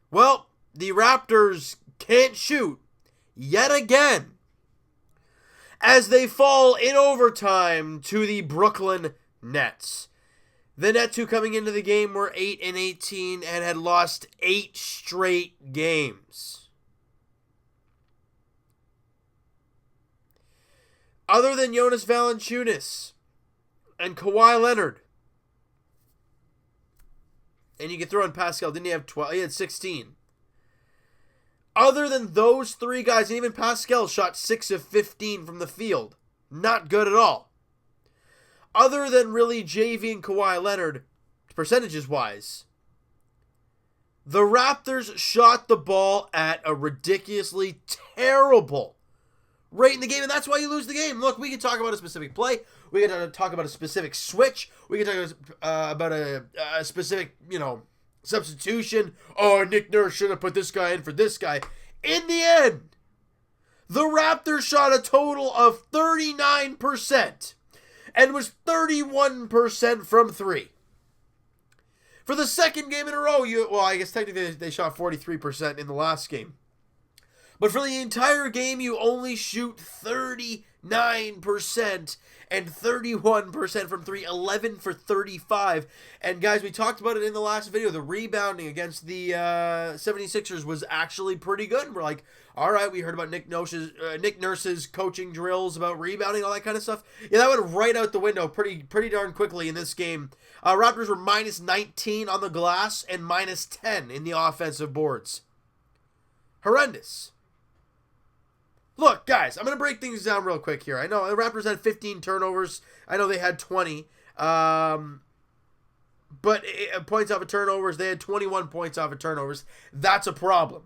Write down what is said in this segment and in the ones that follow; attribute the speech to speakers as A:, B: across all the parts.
A: Well, the Raptors can't shoot yet again as they fall in overtime to the Brooklyn Nets. The Nets, who coming into the game were 8-18 and had lost 8 straight games. Other than Jonas Valanciunas and Kawhi Leonard, and you can throw in Pascal, didn't he have 12? He had 16. Other than those three guys, and even Pascal shot 6 of 15 from the field. Not good at all. Other than really JV and Kawhi Leonard, percentages-wise, the Raptors shot the ball at a ridiculously terrible rate in the game, and that's why you lose the game. Look, we can talk about a specific play. We can talk about a specific switch. We can talk about a specific, substitution. Oh, Nick Nurse should have put this guy in for this guy. In the end, the Raptors shot a total of 39% and was 31% from three. For the second game in a row, I guess technically they shot 43% in the last game. But for the entire game, you only shoot 39% and 31% from three, 11 for 35. And guys, we talked about it in the last video. The rebounding against the 76ers was actually pretty good. We're like, all right, we heard about Nick Nurse's coaching drills about rebounding, all that kind of stuff. Yeah, that went right out the window pretty darn quickly in this game. Raptors were minus 19 on the glass and minus 10 in the offensive boards. Horrendous. Look, guys, I'm going to break things down real quick here. I know the Raptors had 15 turnovers. I know they had 20. But points off of turnovers, they had 21 points off of turnovers. That's a problem.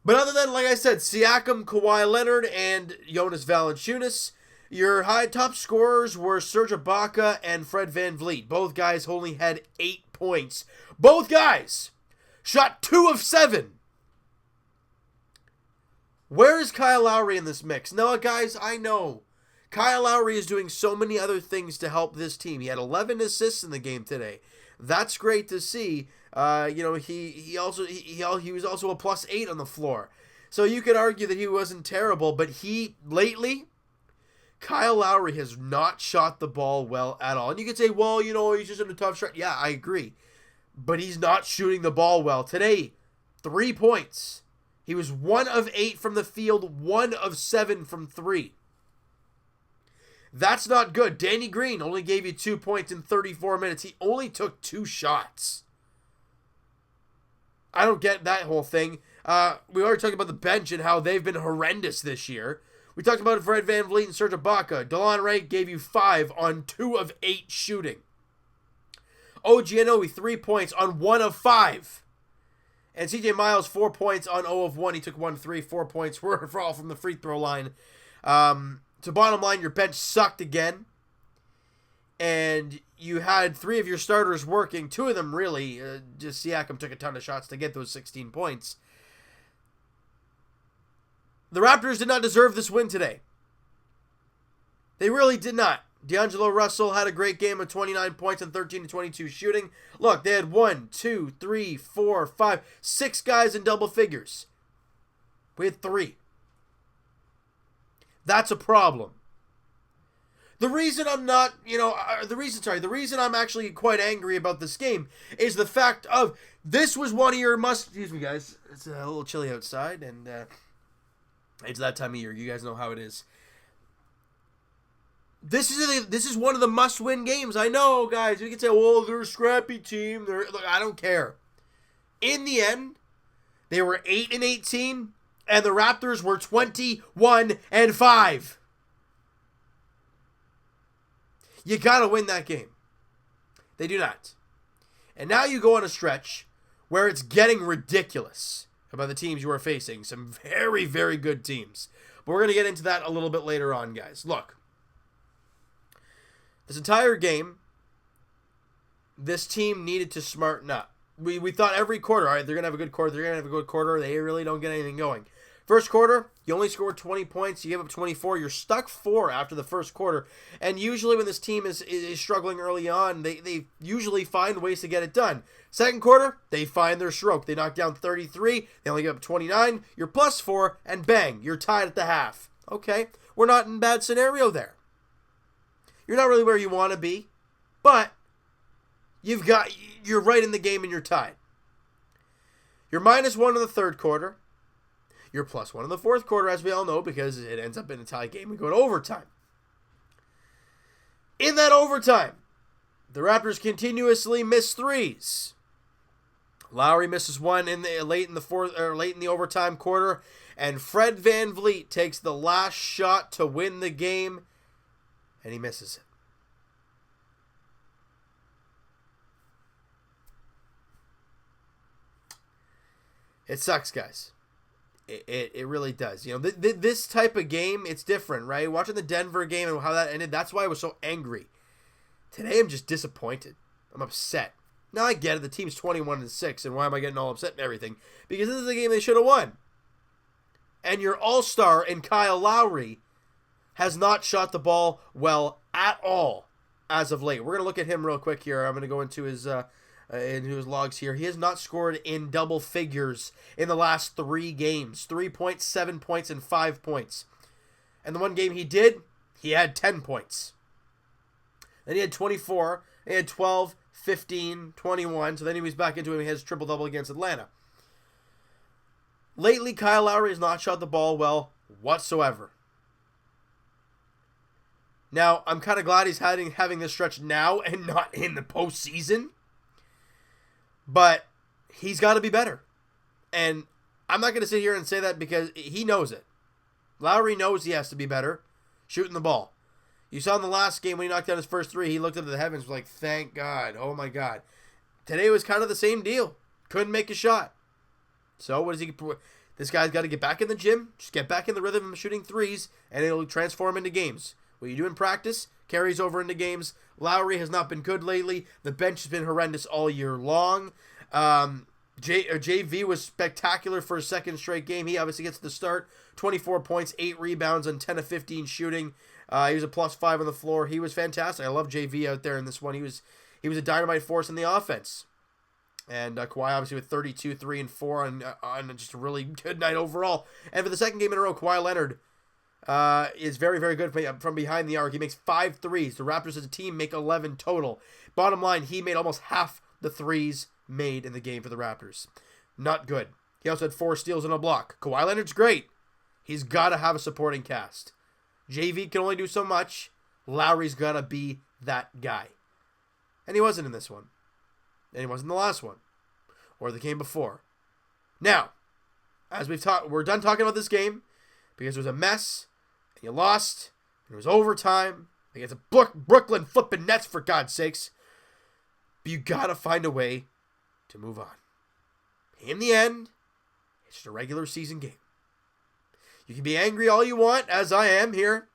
A: But other than, like I said, Siakam, Kawhi Leonard, and Jonas Valanciunas, your top scorers were Serge Ibaka and Fred VanVleet. Both guys only had 8 points. Both guys shot 2 of 7. Where is Kyle Lowry in this mix? Now, guys, I know Kyle Lowry is doing so many other things to help this team. He had 11 assists in the game today. That's great to see. He was also a plus 8 on the floor. So you could argue that he wasn't terrible, but lately, Kyle Lowry has not shot the ball well at all. And you could say, well, he's just in a tough shot. Yeah, I agree. But he's not shooting the ball well. Today, 3 points. He was 1 of 8 from the field, 1 of 7 from 3. That's not good. Danny Green only gave you 2 points in 34 minutes. He only took 2 shots. I don't get that whole thing. We already talked about the bench and how they've been horrendous this year. We talked about Fred VanVleet and Serge Ibaka. DeLon Wright gave you 5 on 2 of 8 shooting. OG Anunoby, 3 points on 1 of 5. And CJ Miles, 4 points on 0 of 1. He took 1 3. 4 points were all from the free throw line. So bottom line, your bench sucked again. And you had 3 of your starters working. 2 of them really. Just Siakam took a ton of shots to get those 16 points. The Raptors did not deserve this win today. They really did not. D'Angelo Russell had a great game of 29 points and 13 to 22 shooting. Look, they had 1, 2, 3, 4, 5, 6 guys in double figures. We had 3. That's a problem. The reason I'm not, the reason I'm actually quite angry about this game is the fact of this was one of your excuse me guys, it's a little chilly outside and it's that time of year. You guys know how it is. This is one of the must-win games. I know, guys. We can say, well, they're a scrappy team. Look, I don't care. In the end, they were 8-18, and the Raptors were 21-5. You gotta win that game. They do not. And now you go on a stretch where it's getting ridiculous about the teams you are facing. Some very, very good teams. But we're going to get into that a little bit later on, guys. Look. This entire game, this team needed to smarten up. We thought every quarter, all right, they're going to have a good quarter, they really don't get anything going. First quarter, you only scored 20 points. You gave up 24. You're stuck 4 after the first quarter. And usually when this team is struggling early on, they usually find ways to get it done. Second quarter, they find their stroke. They knock down 33. They only give up 29. You're plus 4, and bang, you're tied at the half. Okay, we're not in a bad scenario there. You're not really where you want to be, but you're right in the game and you're tied. You're -1 in the third quarter. You're +1 in the fourth quarter, as we all know, because it ends up in a tie game. We go to overtime. In that overtime, the Raptors continuously miss threes. Lowry misses one late in the overtime quarter, and Fred VanVleet takes the last shot to win the game, and he misses it. It sucks, guys. It really does. You know, this type of game, it's different, right? Watching the Denver game and how that ended, that's why I was so angry. Today, I'm just disappointed. I'm upset. Now, I get it. The team's 21-6, and why am I getting all upset and everything? Because this is a game they should have won. And your all-star in Kyle Lowry has not shot the ball well at all as of late. We're going to look at him real quick here. I'm going to go into his logs here. He has not scored in double figures in the last 3 games. 3.7 points and 5 points. And the one game he did, he had 10 points. Then he had 24. He had 12, 15, 21. So then he was back into it. He has triple-double against Atlanta. Lately, Kyle Lowry has not shot the ball well whatsoever. Now, I'm kind of glad he's having this stretch now and not in the postseason. But he's got to be better. And I'm not going to sit here and say that because he knows it. Lowry knows he has to be better shooting the ball. You saw in the last game when he knocked down his first 3, he looked up to the heavens like, thank God. Oh, my God. Today was kind of the same deal. Couldn't make a shot. So what does he... This guy's got to get back in the gym, just get back in the rhythm of shooting threes, and it'll transform into games. What you do in practice carries over into games. Lowry has not been good lately. The bench has been horrendous all year long. JV was spectacular for a second straight game. He obviously gets the start. 24 points, 8 rebounds on 10 of 15 shooting. He was a +5 on the floor. He was fantastic. I love JV out there in this one. He was a dynamite force in the offense. And Kawhi obviously with 32, 3, and 4 on just a really good night overall. And for the second game in a row, Kawhi Leonard is very, very good from behind the arc. He makes 5 threes. The Raptors as a team make 11 total. Bottom line, he made almost half the threes made in the game for the Raptors. Not good. He also had 4 steals and a block. Kawhi Leonard's great. He's got to have a supporting cast. JV can only do so much. Lowry's got to be that guy. And he wasn't in this one. And he wasn't in the last one. Or the game before. Now, as we're done talking about this game because it was a mess. And you lost. And it was overtime. Against the Brooklyn flipping Nets, for God's sakes. But you got to find a way to move on. In the end, it's just a regular season game. You can be angry all you want, as I am here.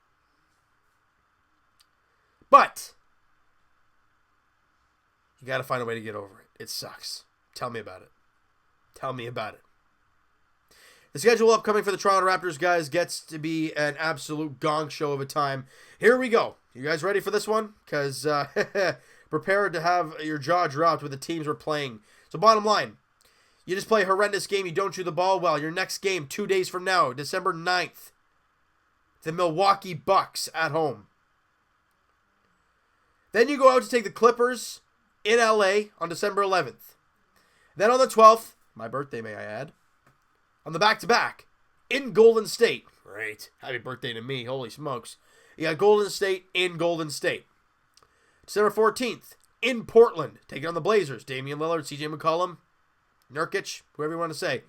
A: But you got to find a way to get over it. It sucks. Tell me about it. Tell me about it. The schedule upcoming for the Toronto Raptors, guys, gets to be an absolute gong show of a time. Here we go. You guys ready for this one? Because prepare to have your jaw dropped with the teams we're playing. So bottom line, you just play a horrendous game. You don't shoot the ball well. Your next game, 2 days from now, December 9th, the Milwaukee Bucks at home. Then you go out to take the Clippers in LA on December 11th. Then on the 12th, my birthday may I add, on the back-to-back in Golden State. Great. Happy birthday to me. Holy smokes. You got Golden State in Golden State. December 14th in Portland, taking on the Blazers. Damian Lillard, CJ McCollum, Nurkic, whoever you want to say.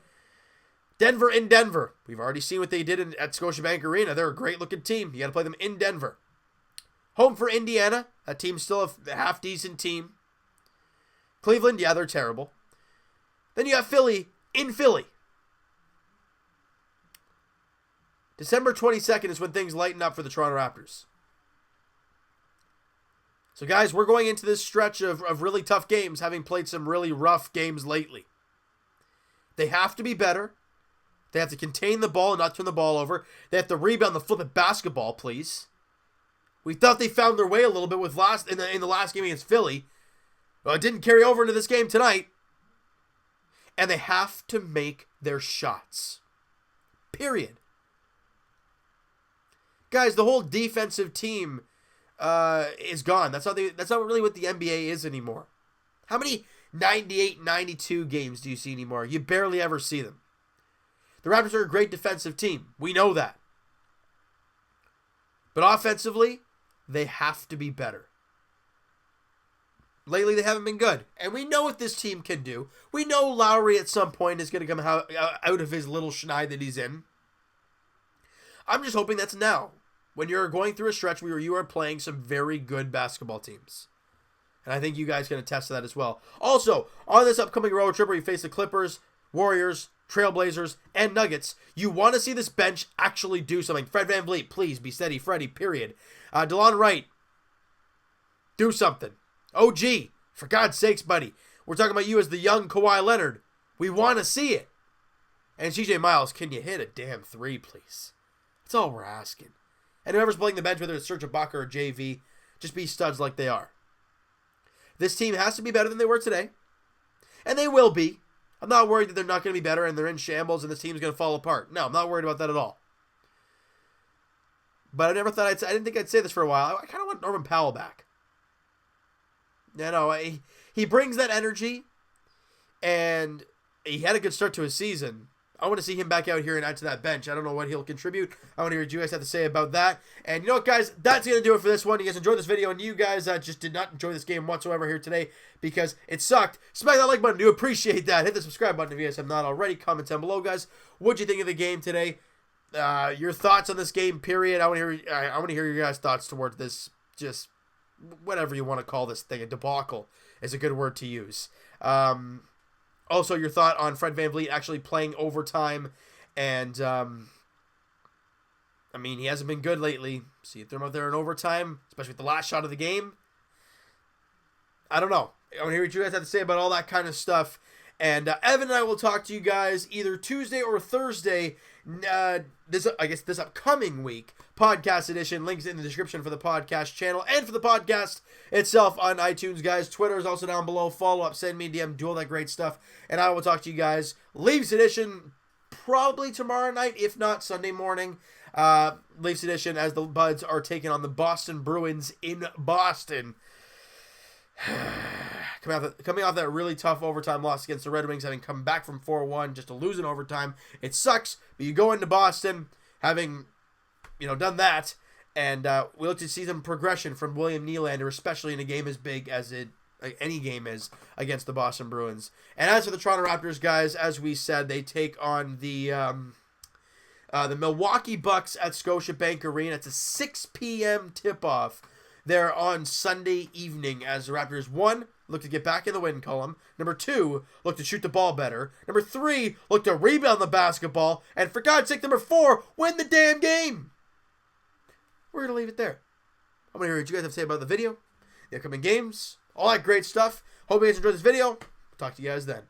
A: Denver in Denver. We've already seen what they did at Scotiabank Arena. They're a great-looking team. You got to play them in Denver. Home for Indiana. That team's still a half-decent team. Cleveland, yeah, they're terrible. Then you got Philly in Philly. December 22nd is when things lighten up for the Toronto Raptors. So, guys, we're going into this stretch of really tough games, having played some really rough games lately. They have to be better. They have to contain the ball and not turn the ball over. They have to rebound the flippant basketball, please. We thought they found their way a little bit with in the last game against Philly. Well, it didn't carry over into this game tonight. And they have to make their shots. Period. Guys, the whole defensive team is gone. That's not really what the NBA is anymore. How many 98, 92 games do you see anymore? You barely ever see them. The Raptors are a great defensive team. We know that. But offensively, they have to be better. Lately, they haven't been good. And we know what this team can do. We know Lowry at some point is going to come out of his little schneid that he's in. I'm just hoping that's now, when you're going through a stretch where you are playing some very good basketball teams. And I think you guys can attest to that as well. Also, on this upcoming road trip where you face the Clippers, Warriors, Trailblazers, and Nuggets, you want to see this bench actually do something. Fred VanVleet, please be steady, Freddie, period. DeLon Wright, do something. OG, for God's sakes, buddy. We're talking about you as the young Kawhi Leonard. We want to see it. And CJ Miles, can you hit a damn three, please? That's all we're asking. And whoever's playing the bench, whether it's Serge Ibaka or JV, just be studs like they are. This team has to be better than they were today. And they will be. I'm not worried that they're not going to be better and they're in shambles and this team's going to fall apart. No, I'm not worried about that at all. But I didn't think I'd say this for a while. I kind of want Norman Powell back. You know, he brings that energy, and he had a good start to his season. I want to see him back out here and add to that bench. I don't know what he'll contribute. I want to hear what you guys have to say about that. And you know what, guys? That's going to do it for this one. You guys enjoyed this video, and you guys just did not enjoy this game whatsoever here today because it sucked. Smack that like button. Do appreciate that. Hit the subscribe button if you guys have not already. Comment down below, guys. What'd you think of the game today? Your thoughts on this game, period. I want to hear your guys' thoughts towards this, just whatever you want to call this thing. A debacle is a good word to use. Also, your thought on Fred VanVleet actually playing overtime. And, I mean, he hasn't been good lately. So you throw him out there in overtime, especially with the last shot of the game. I don't know. I want to hear what you guys have to say about all that kind of stuff. And Evan and I will talk to you guys either Tuesday or Thursday, this upcoming week, podcast edition. Links in the description for the podcast channel and for the podcast itself on iTunes, guys. Twitter is also down below. Follow up, send me a DM, do all that great stuff. And I will talk to you guys. Leafs edition probably tomorrow night, if not Sunday morning. Leafs edition as the Buds are taking on the Boston Bruins in Boston. Coming off that really tough overtime loss against the Red Wings, having come back from 4-1 just to lose in overtime. It sucks, but you go into Boston having, done that, and we look to see some progression from William Nylander, especially in a game as big as any game is against the Boston Bruins. And as for the Toronto Raptors, guys, as we said, they take on the Milwaukee Bucks at Scotiabank Arena. It's a 6 p.m. tip-off there on Sunday evening as the Raptors, 1, look to get back in the win column. Number 2, look to shoot the ball better. Number 3, look to rebound the basketball. And for God's sake, number 4, win the damn game. We're going to leave it there. I'm going to hear what you guys have to say about the video, the upcoming games, all that great stuff. Hope you guys enjoyed this video. Talk to you guys then.